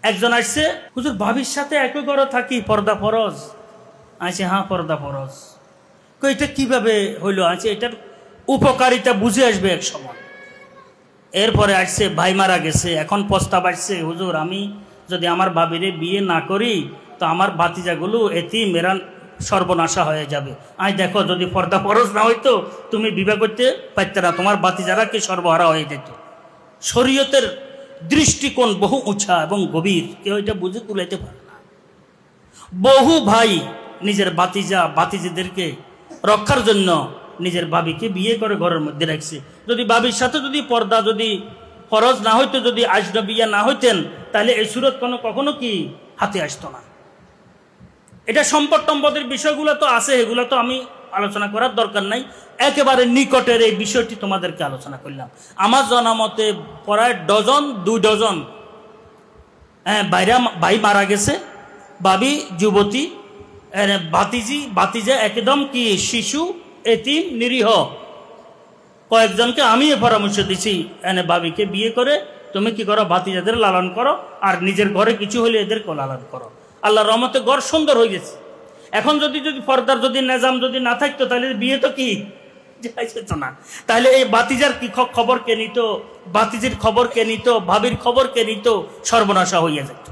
একজন আসছে, হুজুর ভাবির সাথে একই ঘরে থাকি, পর্দা ফরজ? আছে, হ্যাঁ পর্দা ফরজ। এটা কিভাবে হইলো? আছে, এটার উপকারিতা বুঝে আসবে এক সময়। এরপরে আসছে, ভাই মারা গেছে, এখন প্রস্তাব আসছে, হুজুর আমি যদি আমার ভাবিরে বিয়ে না করি তো আমার ভাতিজাগুলো এতিম, এরা সর্বনাশা হয়ে যাবে। দেখো, যদি পর্দা ফরজ না হইতো তুমি বিবাহ করতে পারতে না, তোমার ভাতিজারা কি সর্বহারা হয়ে যেত। শরীয়তের দৃষ্টিকোণ বহু উঁচা এবং গভীর, কেউ এটা বুঝে তুলাইতে পারে না। বহু ভাই নিজের ভাতিজিদেরকে রক্ষার জন্য নিজের ভাবিকে বিয়ে করে ঘরের মধ্যে রাখছে। যদি ভাবির সাথে যদি পর্দা যদি ফরজ না হইতো, যদি আজনবিয়া না হইতেন, তাহলে এই সুরত কখনো কি হাতে আসতো না। এটা সম্পদ টম্পদের বিষয়গুলো তো আছে, এগুলো তো আমি আলোচনা করার দরকার নাই। একেবারে নিকটের এই বিষয়টি তোমাদেরকে আলোচনা করলাম। আমার জানা মতে প্রায় দুই ডজন ভাই মারা গেছে, ভাবি যুবতী, ভাতিজা একদম কি শিশু, এতিম, নিরীহ। কয়েকজনকে আমি পরামর্শ দিছি, ভাবিকে বিয়ে করে তুমি কি করো, ভাতিজাদের লালন করো, আর নিজের ঘরে কিছু হলে এদেরকে লালন করো। আল্লাহর রহমতে ঘর সুন্দর হয়ে গেছে। এখন যদি পর্দার যদি নিজাম যদি না থাকতো, তাহলে বিয়ে তো কি যেত না। তাহলে এই ভাতিজার কি খবর কে নিত, ভাতিজির খবর কে নিত, ভাবির খবর কে নিত, সর্বনাশা হইয়া যেত।